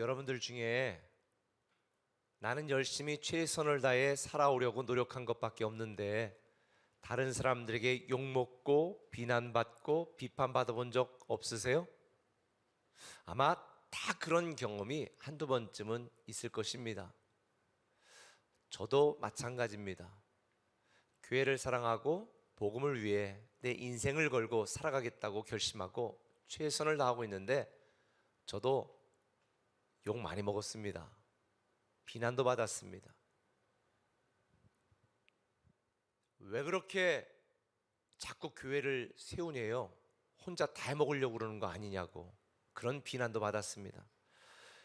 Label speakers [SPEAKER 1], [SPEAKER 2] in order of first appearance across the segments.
[SPEAKER 1] 여러분들 중에 나는 열심히 최선을 다해 살아오려고 노력한 것밖에 없는데 다른 사람들에게 욕먹고 비난받고 비판받아본 적 없으세요? 아마 다 그런 경험이 한두 번쯤은 있을 것입니다. 저도 마찬가지입니다. 교회를 사랑하고 복음을 위해 내 인생을 걸고 살아가겠다고 결심하고 최선을 다하고 있는데 저도 욕 많이 먹었습니다. 비난도 받았습니다. 왜 그렇게 자꾸 교회를 세우냐요? 혼자 다 해먹으려고 그러는 거 아니냐고 그런 비난도 받았습니다.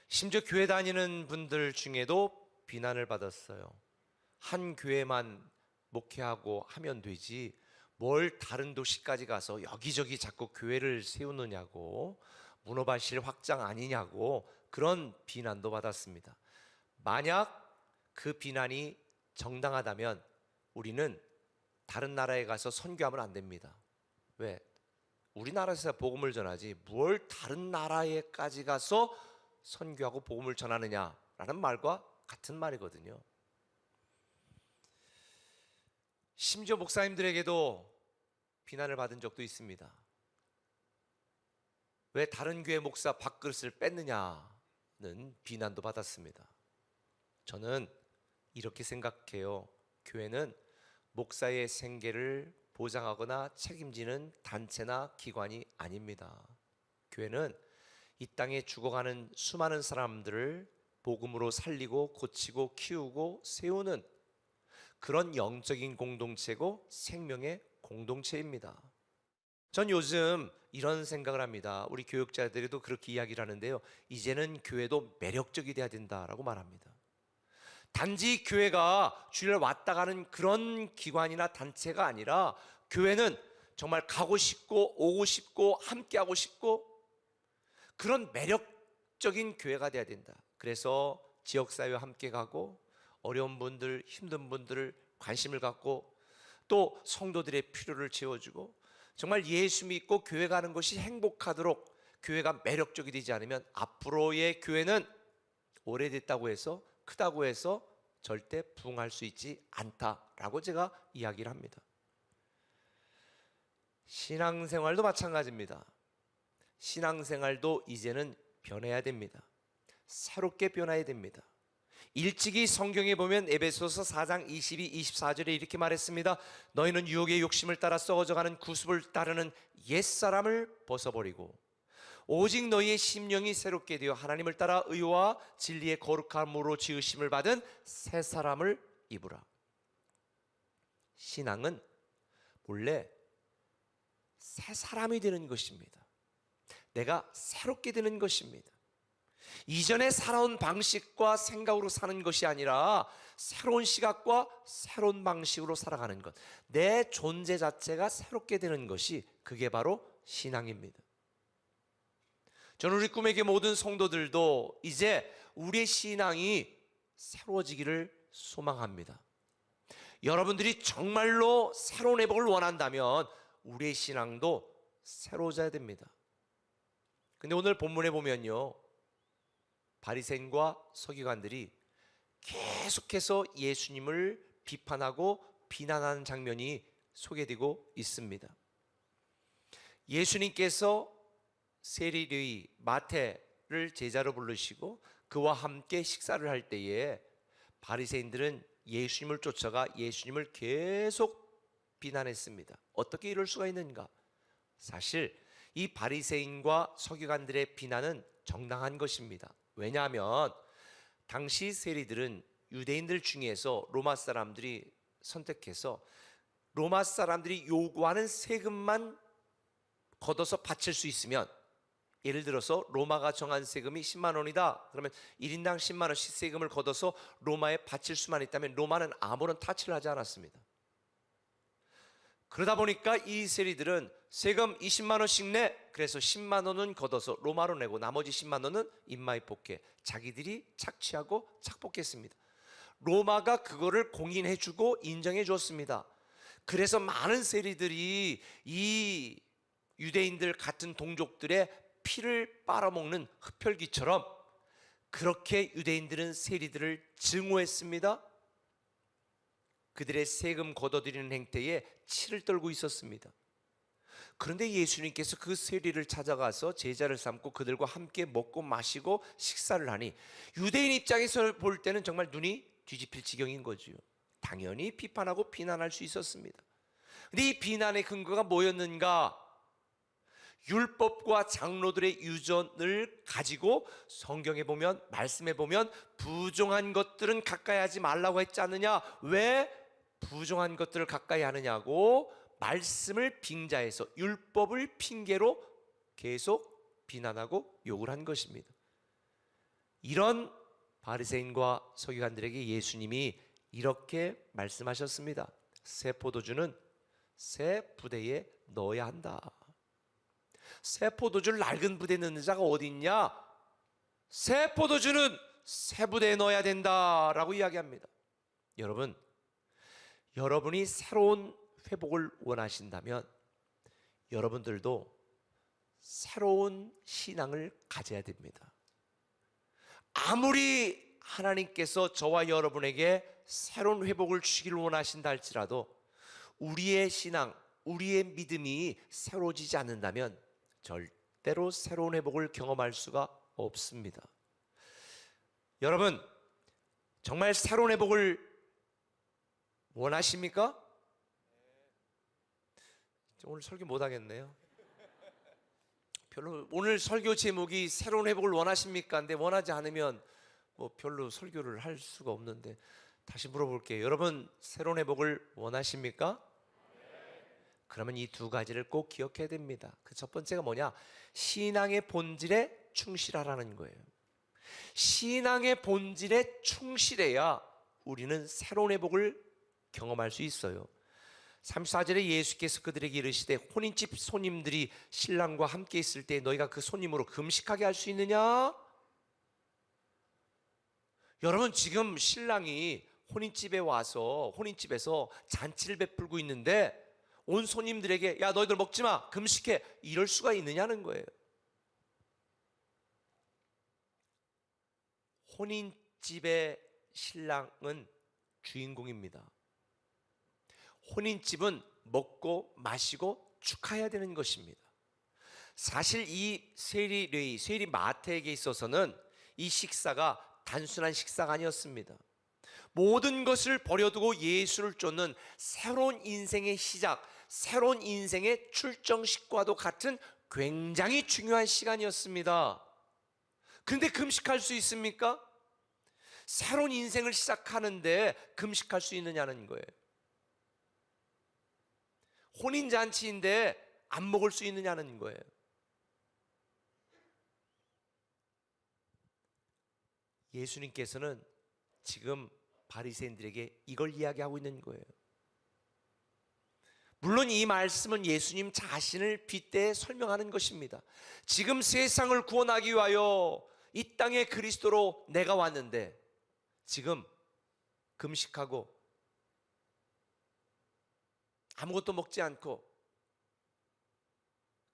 [SPEAKER 1] 심지어 교회 다니는 분들 중에도 비난을 받았어요. 한 교회만 목회하고 하면 되지 뭘 다른 도시까지 가서 여기저기 자꾸 교회를 세우느냐고, 문어발실 확장 아니냐고 그런 비난도 받았습니다. 만약 그 비난이 정당하다면 우리는 다른 나라에 가서 선교하면 안 됩니다. 왜? 우리나라에서 복음을 전하지 뭘 다른 나라에까지 가서 선교하고 복음을 전하느냐라는 말과 같은 말이거든요. 심지어 목사님들에게도 비난을 받은 적도 있습니다. 왜 다른 교회 목사 밥그릇을 뺐느냐는 비난도 받았습니다. 저는 이렇게 생각해요. 교회는 목사의 생계를 보장하거나 책임지는 단체나 기관이 아닙니다. 교회는 이 땅에 죽어가는 수많은 사람들을 복음으로 살리고 고치고 키우고 세우는 그런 영적인 공동체고 생명의 공동체입니다. 전 요즘 이런 생각을 합니다. 우리 교육자들도 그렇게 이야기를 하는데요. 이제는 교회도 매력적이 돼야 된다라고 말합니다. 단지 교회가 주일날 왔다 가는 그런 기관이나 단체가 아니라 교회는 정말 가고 싶고 오고 싶고 함께하고 싶고 그런 매력적인 교회가 돼야 된다. 그래서 지역사회와 함께 가고 어려운 분들, 힘든 분들을 관심을 갖고 또 성도들의 필요를 채워주고 정말 예수 믿고 교회 가는 것이 행복하도록 교회가 매력적이 되지 않으면 앞으로의 교회는 오래됐다고 해서 크다고 해서 절대 부흥할 수 있지 않다라고 제가 이야기를 합니다. 신앙생활도 마찬가지입니다. 신앙생활도 이제는 변해야 됩니다. 새롭게 변해야 됩니다. 일찍이 성경에 보면 에베소서 4장 22, 24절에 이렇게 말했습니다. 너희는 유혹의 욕심을 따라 썩어져가는 구습을 따르는 옛사람을 벗어버리고 오직 너희의 심령이 새롭게 되어 하나님을 따라 의와 진리의 거룩함으로 지으심을 받은 새 사람을 입으라. 신앙은 본래 새 사람이 되는 것입니다. 내가 새롭게 되는 것입니다. 이전에 살아온 방식과 생각으로 사는 것이 아니라 새로운 시각과 새로운 방식으로 살아가는 것, 내 존재 자체가 새롭게 되는 것이 그게 바로 신앙입니다. 저는 우리 꿈에게 모든 성도들도 이제 우리의 신앙이 새로워지기를 소망합니다. 여러분들이 정말로 새로운 회복을 원한다면 우리의 신앙도 새로워져야 됩니다. 근데 오늘 본문에 보면요, 바리새인과 서기관들이 계속해서 예수님을 비판하고 비난하는 장면이 소개되고 있습니다. 예수님께서 세리의 마태를 제자로 부르시고 그와 함께 식사를 할 때에 바리새인들은 예수님을 쫓아가 예수님을 계속 비난했습니다. 어떻게 이럴 수가 있는가? 사실 이 바리새인과 서기관들의 비난은 정당한 것입니다. 왜냐하면 당시 세리들은 유대인들 중에서 로마 사람들이 선택해서 로마 사람들이 요구하는 세금만 걷어서 바칠 수 있으면, 예를 들어서 로마가 정한 세금이 10만 원이다 그러면 1인당 10만 원씩 세금을 걷어서 로마에 바칠 수만 있다면 로마는 아무런 타치를 하지 않았습니다. 그러다 보니까 이 세리들은 세금 20만 원씩 내, 그래서 10만 원은 걷어서 로마로 내고 나머지 10만 원은 인마에 복해, 자기들이 착취하고 착복했습니다. 로마가 그거를 공인해 주고 인정해 주었습니다. 그래서 많은 세리들이 이 유대인들 같은 동족들의 피를 빨아먹는 흡혈귀처럼 그렇게 유대인들은 세리들을 증오했습니다. 그들의 세금 걷어들이는 행태에 치를 떨고 있었습니다. 그런데 예수님께서 그 세리를 찾아가서 제자를 삼고 그들과 함께 먹고 마시고 식사를 하니 유대인 입장에서 볼 때는 정말 눈이 뒤집힐 지경인 거지요. 당연히 비판하고 비난할 수 있었습니다. 근데 이 비난의 근거가 뭐였는가? 율법과 장로들의 유전을 가지고 성경에 보면, 말씀에 보면 부정한 것들은 가까이 하지 말라고 했지 않느냐? 왜 부정한 것들을 가까이 하느냐고 말씀을 빙자해서 율법을 핑계로 계속 비난하고 욕을 한 것입니다. 이런 바리새인과 서기관들에게 예수님이 이렇게 말씀하셨습니다. 새 포도주는 새 부대에 넣어야 한다. 새 포도주를 낡은 부대에 넣는 자가 어디 있냐? 새 포도주는 새 부대에 넣어야 된다라고 이야기합니다. 여러분, 여러분이 새로운 회복을 원하신다면 여러분들도 새로운 신앙을 가져야 됩니다. 아무리 하나님께서 저와 여러분에게 새로운 회복을 주기를 원하신다 할지라도 우리의 신앙, 우리의 믿음이 새로워지지 않는다면 절대로 새로운 회복을 경험할 수가 없습니다. 여러분, 정말 새로운 회복을 원하십니까? 오늘 설교 못 하겠네요. 별로 오늘 설교 제목이 새로운 회복을 원하십니까? 근데 원하지 않으면 뭐 별로 설교를 할 수가 없는데 다시 물어볼게요. 여러분, 새로운 회복을 원하십니까? 그러면 이 두 가지를 꼭 기억해야 됩니다. 그 첫 번째가 뭐냐? 신앙의 본질에 충실하라는 거예요. 신앙의 본질에 충실해야 우리는 새로운 회복을 경험할 수 있어요. 34절에 예수께서 그들에게 이르시되 혼인집 손님들이 신랑과 함께 있을 때 너희가 그 손님으로 금식하게 할 수 있느냐? 여러분, 지금 신랑이 혼인집에 와서 혼인집에서 잔치를 베풀고 있는데 온 손님들에게 야 너희들 먹지마 금식해 이럴 수가 있느냐는 거예요. 혼인집의 신랑은 주인공입니다. 혼인집은 먹고 마시고 축하해야 되는 것입니다. 사실 이 세리 레위, 세리 마태에게 있어서는 이 식사가 단순한 식사가 아니었습니다. 모든 것을 버려두고 예수를 쫓는 새로운 인생의 시작, 새로운 인생의 출정식과도 같은 굉장히 중요한 시간이었습니다. 그런데 금식할 수 있습니까? 새로운 인생을 시작하는데 금식할 수 있느냐는 거예요. 혼인잔치인데 안 먹을 수 있느냐는 거예요. 예수님께서는 지금 바리새인들에게 이걸 이야기하고 있는 거예요. 물론 이 말씀은 예수님 자신을 빗대 설명하는 것입니다. 지금 세상을 구원하기 위하여 이 땅에 그리스도로 내가 왔는데 지금 금식하고 아무것도 먹지 않고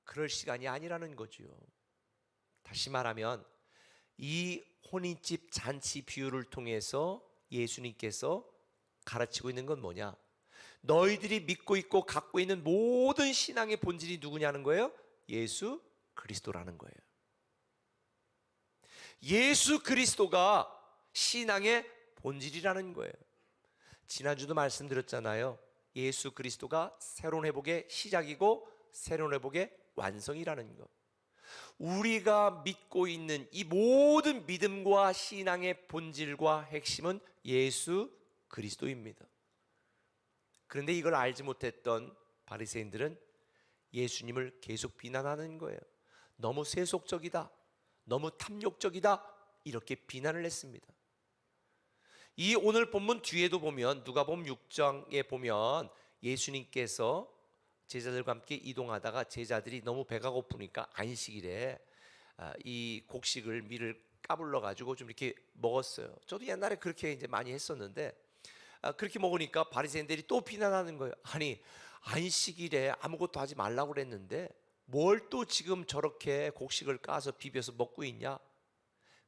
[SPEAKER 1] 그럴 시간이 아니라는 거지요. 다시 말하면 이 혼인집 잔치 비유를 통해서 예수님께서 가르치고 있는 건 뭐냐? 너희들이 믿고 있고 갖고 있는 모든 신앙의 본질이 누구냐는 거예요? 예수 그리스도라는 거예요. 예수 그리스도가 신앙의 본질이라는 거예요. 지난주도 말씀드렸잖아요. 예수 그리스도가 새로운 회복의 시작이고 새로운 회복의 완성이라는 것. 우리가 믿고 있는 이 모든 믿음과 신앙의 본질과 핵심은 예수 그리스도입니다. 그런데 이걸 알지 못했던 바리새인들은 예수님을 계속 비난하는 거예요. 너무 세속적이다, 너무 탐욕적이다 이렇게 비난을 했습니다. 이 오늘 본문 뒤에도 보면 누가복음 6장에 보면 예수님께서 제자들과 함께 이동하다가 제자들이 너무 배가 고프니까 안식일에 이 곡식을 밀을 까불러 가지고 좀 이렇게 먹었어요. 저도 옛날에 그렇게 이제 많이 했었는데 그렇게 먹으니까 바리새인들이 또 비난하는 거예요. 아니 안식일에 아무것도 하지 말라고 그랬는데 뭘 또 지금 저렇게 곡식을 까서 비벼서 먹고 있냐?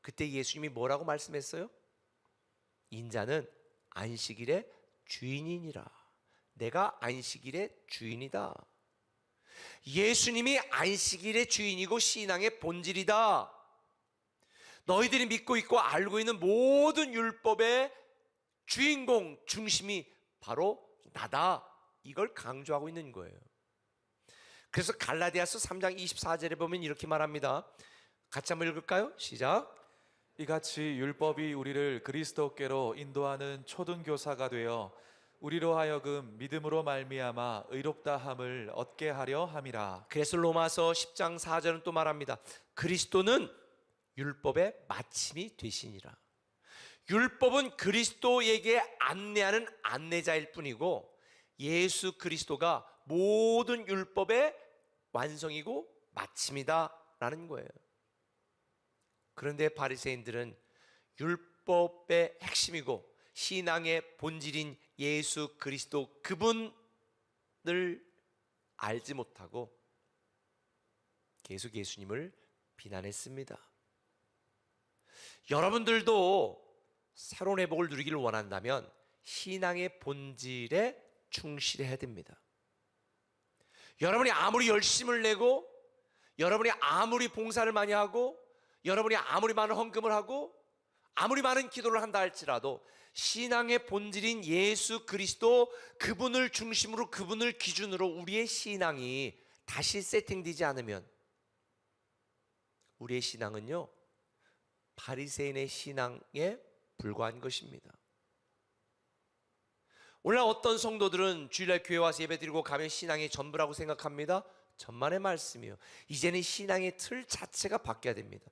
[SPEAKER 1] 그때 예수님이 뭐라고 말씀했어요? 인자는 안식일의 주인이니라. 내가 안식일의 주인이다. 예수님이 안식일의 주인이고 신앙의 본질이다. 너희들이 믿고 있고 알고 있는 모든 율법의 주인공, 중심이 바로 나다. 이걸 강조하고 있는 거예요. 그래서 갈라디아서 3장 24절에 보면 이렇게 말합니다. 같이 한번 읽을까요? 시작.
[SPEAKER 2] 이같이 율법이 우리를 그리스도께로 인도하는 초등교사가 되어 우리로 하여금 믿음으로 말미암아 의롭다함을 얻게 하려 함이라.
[SPEAKER 1] 그래서 로마서 10장 4절은 또 말합니다. 그리스도는 율법의 마침이 되시니라. 율법은 그리스도에게 안내하는 안내자일 뿐이고 예수 그리스도가 모든 율법의 완성이고 마침이다라는 거예요. 그런데 바리새인들은 율법의 핵심이고 신앙의 본질인 예수 그리스도 그분을 알지 못하고 계속 예수님을 비난했습니다. 여러분들도 새로운 회복을 누리기를 원한다면 신앙의 본질에 충실해야 됩니다. 여러분이 아무리 열심을 내고 여러분이 아무리 봉사를 많이 하고 여러분이 아무리 많은 헌금을 하고 아무리 많은 기도를 한다 할지라도 신앙의 본질인 예수 그리스도 그분을 중심으로 그분을 기준으로 우리의 신앙이 다시 세팅되지 않으면 우리의 신앙은요 바리새인의 신앙에 불과한 것입니다. 오늘날 어떤 성도들은 주일날 교회 와서 예배드리고 가면 신앙이 전부라고 생각합니다. 천만의 말씀이요. 이제는 신앙의 틀 자체가 바뀌어야 됩니다.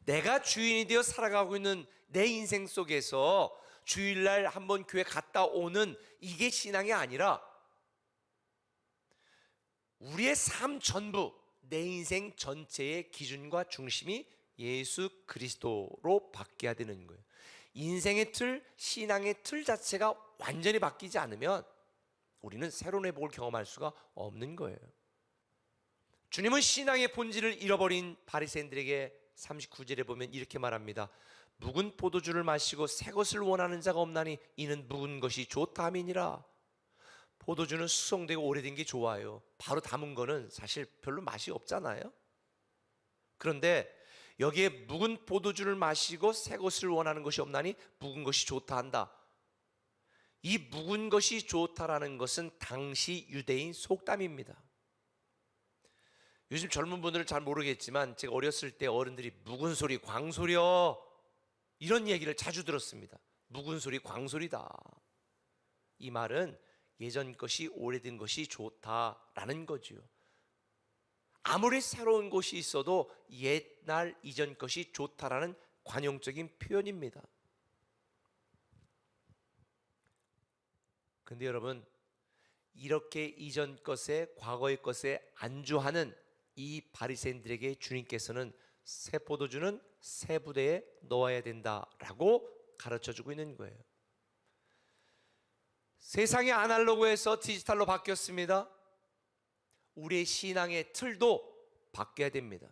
[SPEAKER 1] 내가 주인이 되어 살아가고 있는 내 인생 속에서 주일날 한번 교회 갔다 오는 이게 신앙이 아니라 우리의 삶 전부, 내 인생 전체의 기준과 중심이 예수 그리스도로 바뀌어야 되는 거예요. 인생의 틀, 신앙의 틀 자체가 완전히 바뀌지 않으면 우리는 새로운 회복을 경험할 수가 없는 거예요. 주님은 신앙의 본질을 잃어버린 바리새인들에게 39절에 보면 이렇게 말합니다. 묵은 포도주를 마시고 새 것을 원하는 자가 없나니 이는 묵은 것이 좋다 함이니라. 포도주는 수성되고 오래된 게 좋아요. 바로 담은 거는 사실 별로 맛이 없잖아요. 그런데 여기에 묵은 포도주를 마시고 새 것을 원하는 것이 없나니 묵은 것이 좋다 한다. 이 묵은 것이 좋다라는 것은 당시 유대인 속담입니다. 요즘 젊은 분들은 잘 모르겠지만 제가 어렸을 때 어른들이 묵은 소리 광소려 이런 얘기를 자주 들었습니다. 묵은 소리 광소리다. 이 말은 예전 것이 오래된 것이 좋다라는 거지요. 아무리 새로운 것이 있어도 옛날 이전 것이 좋다라는 관용적인 표현입니다. 근데 여러분 이렇게 이전 것에 과거의 것에 안주하는 이 바리새인들에게 주님께서는 새 포도주는 새 부대에 넣어야 된다라고 가르쳐주고 있는 거예요. 세상이 아날로그에서 디지털로 바뀌었습니다. 우리의 신앙의 틀도 바뀌어야 됩니다.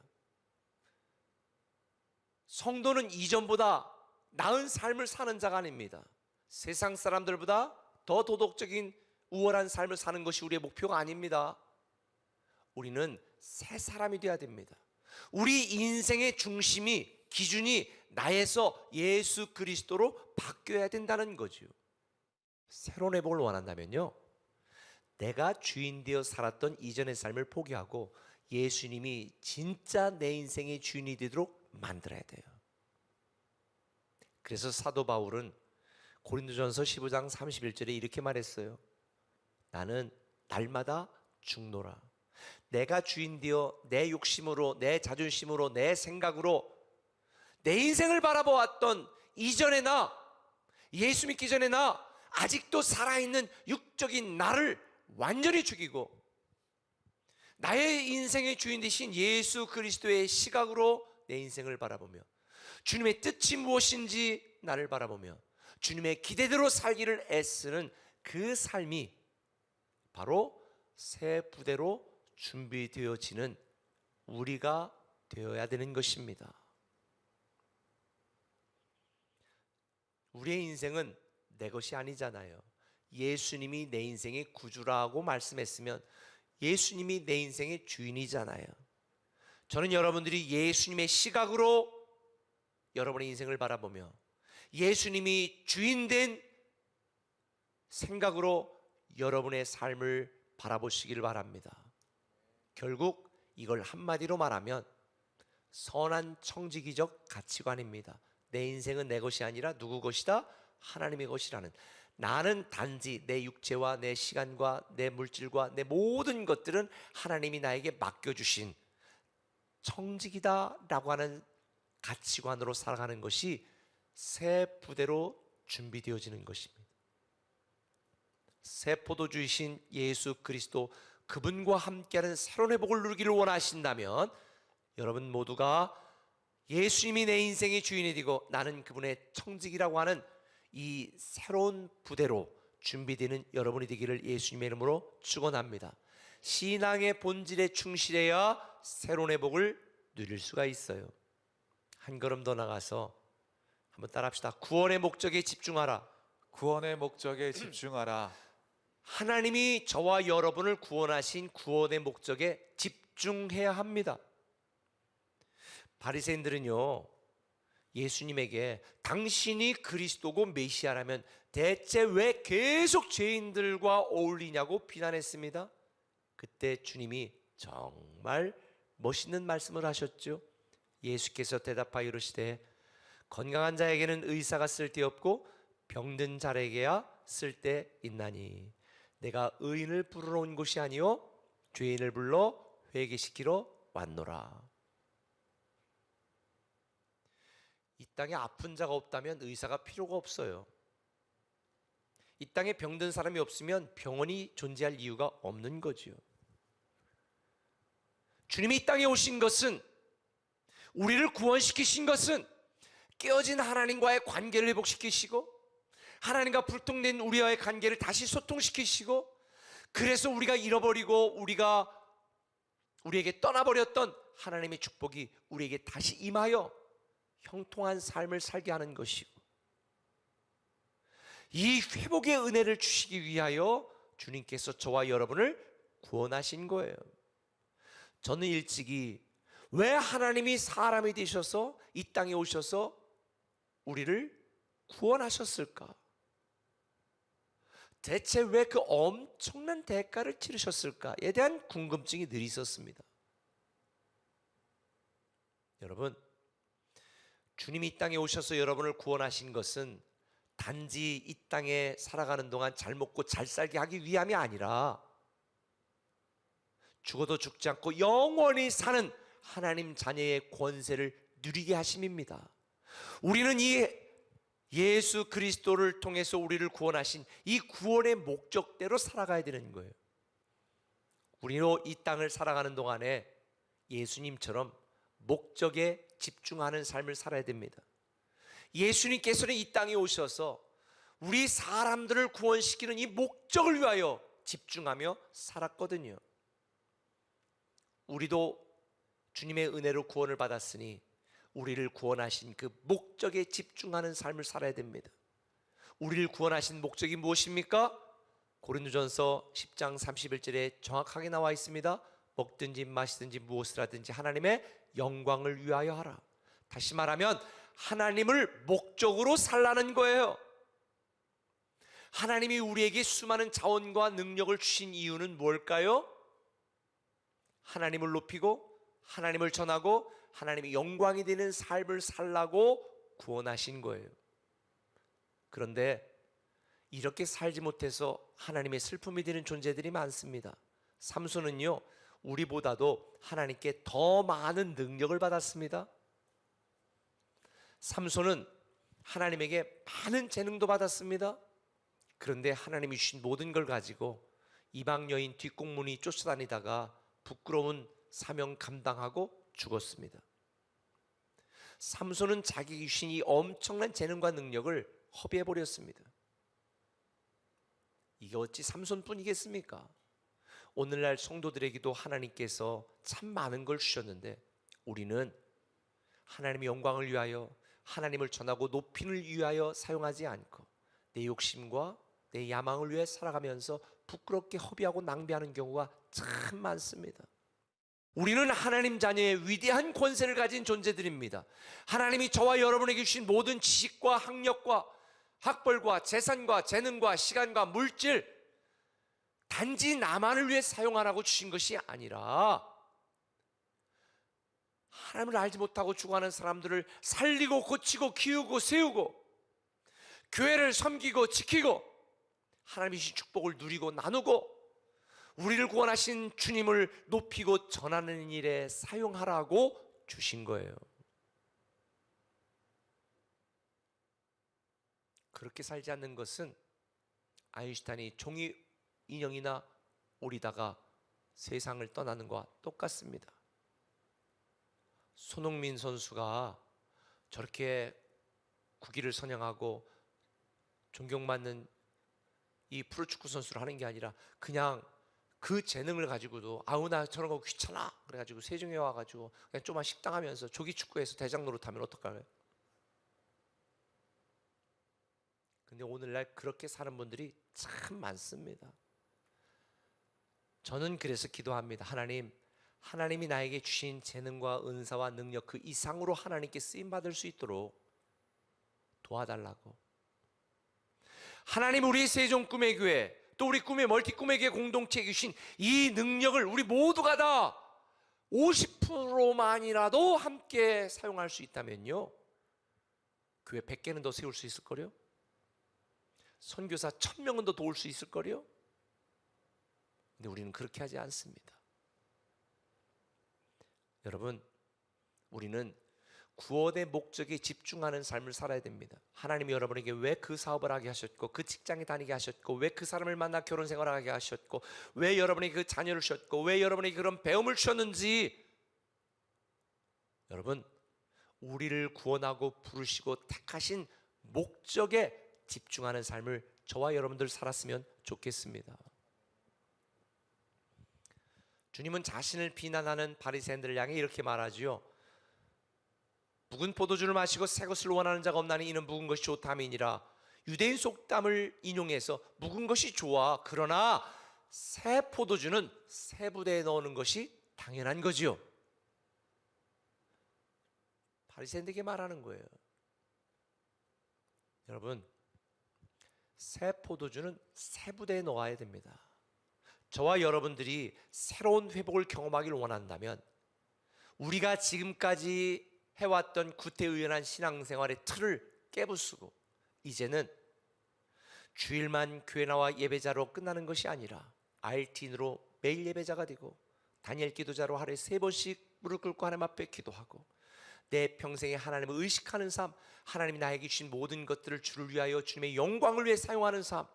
[SPEAKER 1] 성도는 이전보다 나은 삶을 사는 자가 아닙니다. 세상 사람들보다 더 도덕적인 우월한 삶을 사는 것이 우리의 목표가 아닙니다. 우리는 새 사람이 되어야 됩니다. 우리 인생의 중심이 기준이 나에서 예수 그리스도로 바뀌어야 된다는 거죠. 새로운 회복을 원한다면요 내가 주인 되어 살았던 이전의 삶을 포기하고 예수님이 진짜 내 인생의 주인이 되도록 만들어야 돼요. 그래서 사도 바울은 고린도전서 15장 31절에 이렇게 말했어요. 나는 날마다 죽노라. 내가 주인 되어 내 욕심으로 내 자존심으로 내 생각으로 내 인생을 바라보았던 이전의 나, 예수 믿기 전의 나, 아직도 살아있는 육적인 나를 완전히 죽이고 나의 인생의 주인 되신 예수 그리스도의 시각으로 내 인생을 바라보며 주님의 뜻이 무엇인지 나를 바라보며 주님의 기대대로 살기를 애쓰는 그 삶이 바로 새 부대로 준비되어지는 우리가 되어야 되는 것입니다. 우리의 인생은 내 것이 아니잖아요. 예수님이 내 인생의 구주라고 말씀했으면 예수님이 내 인생의 주인이잖아요. 저는 여러분들이 예수님의 시각으로 여러분의 인생을 바라보며 예수님이 주인된 생각으로 여러분의 삶을 바라보시길 바랍니다. 결국 이걸 한마디로 말하면 선한 청지기적 가치관입니다. 내 인생은 내 것이 아니라 누구 것이다? 하나님의 것이라는, 나는 단지 내 육체와 내 시간과 내 물질과 내 모든 것들은 하나님이 나에게 맡겨주신 청지기다라고 하는 가치관으로 살아가는 것이 새 부대로 준비되어지는 것입니다. 새 포도주이신 예수 그리스도, 그분과 함께하는 새로운 회복을 누리기를 원하신다면 여러분 모두가 예수님이 내 인생의 주인이 되고 나는 그분의 청지기라고 하는 이 새로운 부대로 준비되는 여러분이 되기를 예수님의 이름으로 축원합니다. 신앙의 본질에 충실해야 새로운 회복을 누릴 수가 있어요. 한 걸음 더 나가서 한번 따라합시다. 구원의 목적에 집중하라.
[SPEAKER 2] 구원의 목적에 집중하라.
[SPEAKER 1] 하나님이 저와 여러분을 구원하신 구원의 목적에 집중해야 합니다. 바리새인들은요, 예수님에게 당신이 그리스도고 메시아라면 대체 왜 계속 죄인들과 어울리냐고 비난했습니다. 그때 주님이 정말 멋있는 말씀을 하셨죠. 예수께서 대답하여 이르시되 건강한 자에게는 의사가 쓸데없고 병든 자에게야 쓸데있나니 내가 의인을 부르러 온 것이 아니요 죄인을 불러 회개시키러 왔노라. 이 땅에 아픈 자가 없다면 의사가 필요가 없어요. 이 땅에 병든 사람이 없으면 병원이 존재할 이유가 없는 거지요. 주님이 이 땅에 오신 것은, 우리를 구원시키신 것은 깨어진 하나님과의 관계를 회복시키시고 하나님과 불통된 우리와의 관계를 다시 소통시키시고, 그래서 우리가 잃어버리고 우리에게 떠나버렸던 하나님의 축복이 우리에게 다시 임하여 형통한 삶을 살게 하는 것이고, 이 회복의 은혜를 주시기 위하여 주님께서 저와 여러분을 구원하신 거예요. 저는 일찍이 왜 하나님이 사람이 되셔서 이 땅에 오셔서 우리를 구원하셨을까? 대체 왜 그 엄청난 대가를 치르셨을까에 대한 궁금증이 늘 있었습니다. 여러분, 주님이 이 땅에 오셔서 여러분을 구원하신 것은 단지 이 땅에 살아가는 동안 잘 먹고 잘 살게 하기 위함이 아니라 죽어도 죽지 않고 영원히 사는 하나님 자녀의 권세를 누리게 하심입니다. 우리는 이 예수 그리스도를 통해서 우리를 구원하신 이 구원의 목적대로 살아가야 되는 거예요. 우리로 이 땅을 살아가는 동안에 예수님처럼 목적에 집중하는 삶을 살아야 됩니다. 예수님께서는 이 땅에 오셔서 우리 사람들을 구원시키는 이 목적을 위하여 집중하며 살았거든요. 우리도 주님의 은혜로 구원을 받았으니 우리를 구원하신 그 목적에 집중하는 삶을 살아야 됩니다. 우리를 구원하신 목적이 무엇입니까? 고린도전서 10장 31절에 정확하게 나와 있습니다. 먹든지 마시든지 무엇을 하든지 하나님의 영광을 위하여 하라. 다시 말하면 하나님을 목적으로 살라는 거예요. 하나님이 우리에게 수많은 자원과 능력을 주신 이유는 뭘까요? 하나님을 높이고 하나님을 전하고 하나님의 영광이 되는 삶을 살라고 구원하신 거예요. 그런데 이렇게 살지 못해서 하나님의 슬픔이 되는 존재들이 많습니다. 삼손은요, 우리보다도 하나님께 더 많은 능력을 받았습니다. 삼손은 하나님에게 많은 재능도 받았습니다. 그런데 하나님이 주신 모든 걸 가지고 이방 여인 뒷공문이 쫓아다니다가 부끄러운 사명 감당하고 죽었습니다. 삼손은 자기 주신 이 엄청난 재능과 능력을 허비해버렸습니다. 이게 어찌 삼손뿐이겠습니까? 오늘날 성도들에게도 하나님께서 참 많은 걸 주셨는데 우리는 하나님의 영광을 위하여 하나님을 전하고 높이를 위하여 사용하지 않고 내 욕심과 내 야망을 위해 살아가면서 부끄럽게 허비하고 낭비하는 경우가 참 많습니다. 우리는 하나님 자녀의 위대한 권세를 가진 존재들입니다. 하나님이 저와 여러분에게 주신 모든 지식과 학력과 학벌과 재산과 재능과 시간과 물질, 단지 나만을 위해 사용하라고 주신 것이 아니라 하나님을 알지 못하고 죽어가는 사람들을 살리고 고치고 키우고 세우고 교회를 섬기고 지키고 하나님이 주신 축복을 누리고 나누고 우리를 구원하신 주님을 높이고 전하는 일에 사용하라고 주신 거예요. 그렇게 살지 않는 것은 아인슈타인이 종이 인형이나 오리다가 세상을 떠나는 것과 똑같습니다. 손흥민 선수가 저렇게 국위를 선양하고 존경받는 이 프로축구 선수를 하는 게 아니라 그냥 그 재능을 가지고도 아우 나 저런 거 귀찮아 그래가지고 세종에 와가지고 그냥 조그만 식당 하면서 조기축구에서 대장 노릇하면 어떡할까요? 근데 오늘날 그렇게 사는 분들이 참 많습니다. 저는 그래서 기도합니다. 하나님이 나에게 주신 재능과 은사와 능력 그 이상으로 하나님께 쓰임받을 수 있도록 도와달라고. 하나님 우리 세종 꿈의 교회 또 우리 꿈의 멀티 꿈의 교회 공동체에 주신 이 능력을 우리 모두가 다 50%만이라도 함께 사용할 수 있다면요, 교회 100개는 더 세울 수 있을 거요. 선교사 1000명은 더 도울 수 있을 거요. 근데 우리는 그렇게 하지 않습니다. 여러분, 우리는 구원의 목적에 집중하는 삶을 살아야 됩니다. 하나님이 여러분에게 왜 그 사업을 하게 하셨고 그 직장에 다니게 하셨고 왜 그 사람을 만나 결혼 생활을 하게 하셨고 왜 여러분에게 그 자녀를 주셨고 왜 여러분에게 그런 배움을 주셨는지, 여러분 우리를 구원하고 부르시고 택하신 목적에 집중하는 삶을 저와 여러분들 살았으면 좋겠습니다. 주님은 자신을 비난하는 바리새인들을 향해 이렇게 말하지요. 묵은 포도주를 마시고 새 것을 원하는 자가 없나니 이는 묵은 것이 좋다함이니라. 유대인 속담을 인용해서 묵은 것이 좋아, 그러나 새 포도주는 새 부대에 넣는 것이 당연한 거지요. 바리새인들에게 말하는 거예요. 여러분, 새 포도주는 새 부대에 넣어야 됩니다. 저와 여러분들이 새로운 회복을 경험하길 원한다면 우리가 지금까지 해왔던 구태의연한 신앙생활의 틀을 깨부수고 이제는 주일만 교회 나와 예배자로 끝나는 것이 아니라 RT인으로 매일 예배자가 되고 다니엘 기도자로 하루에 3번씩 무릎 꿇고 하나님 앞에 기도하고 내 평생에 하나님을 의식하는 삶, 하나님이 나에게 주신 모든 것들을 주를 위하여 주님의 영광을 위해 사용하는 삶,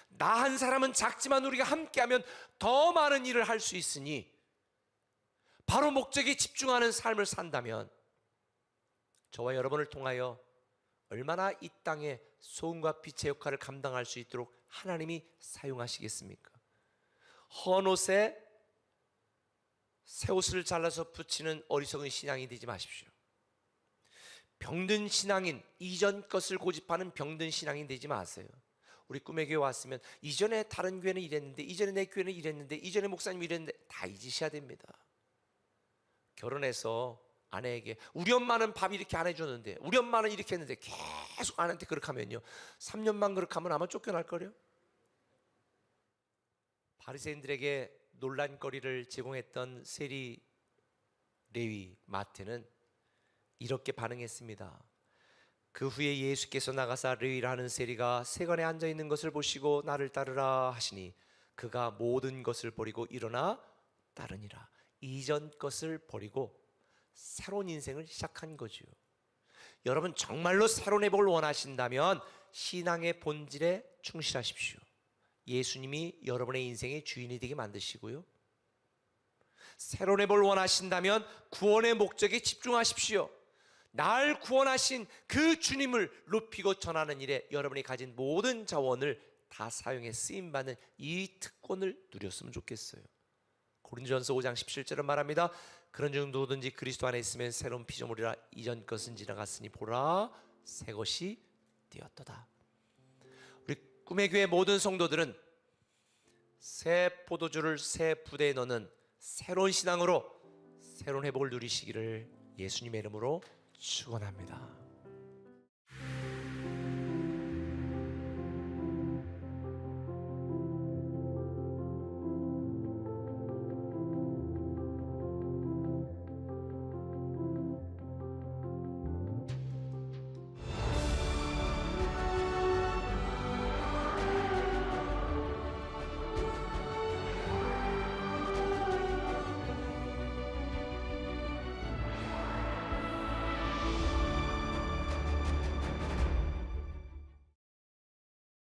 [SPEAKER 1] 나 한 사람은 작지만 우리가 함께하면 더 많은 일을 할 수 있으니 바로 목적에 집중하는 삶을 산다면 저와 여러분을 통하여 얼마나 이 땅에 소금과 빛의 역할을 감당할 수 있도록 하나님이 사용하시겠습니까? 헌 옷에 새 옷을 잘라서 붙이는 어리석은 신앙이 되지 마십시오. 병든 신앙인, 이전 것을 고집하는 병든 신앙인 되지 마세요. 우리 꿈의 교회 왔으면 이전에 다른 교회는 이랬는데, 이전에 내 교회는 이랬는데, 이전에 목사님이 이랬는데, 다 잊으셔야 됩니다. 결혼해서 아내에게 우리 엄마는 밥 이렇게 안 해줬는데, 우리 엄마는 이렇게 했는데 계속 아내한테 그렇게 하면요 3년만 그렇게 하면 아마 쫓겨날걸요. 바리새인들에게 논란거리를 제공했던 세리, 레위, 마태는 이렇게 반응했습니다. 그 후에 예수께서 나가사 레위라는 세리가 세관에 앉아있는 것을 보시고 나를 따르라 하시니 그가 모든 것을 버리고 일어나 따르니라. 이전 것을 버리고 새로운 인생을 시작한 거죠. 여러분 정말로 새로운 회복을 원하신다면 신앙의 본질에 충실하십시오. 예수님이 여러분의 인생의 주인이 되게 만드시고요, 새로운 회복을 원하신다면 구원의 목적에 집중하십시오. 날 구원하신 그 주님을 높이고 전하는 일에 여러분이 가진 모든 자원을 다 사용해 쓰임받는 이 특권을 누렸으면 좋겠어요. 고린도전서 5장 17절은 말합니다. 그런 중 누구든지 그리스도 안에 있으면 새로운 피조물이라 이전 것은 지나갔으니 보라 새 것이 되었도다. 우리 꿈의 교회 모든 성도들은 새 포도주를 새 부대에 넣는 새로운 신앙으로 새로운 회복을 누리시기를 예수님의 이름으로 축원합니다.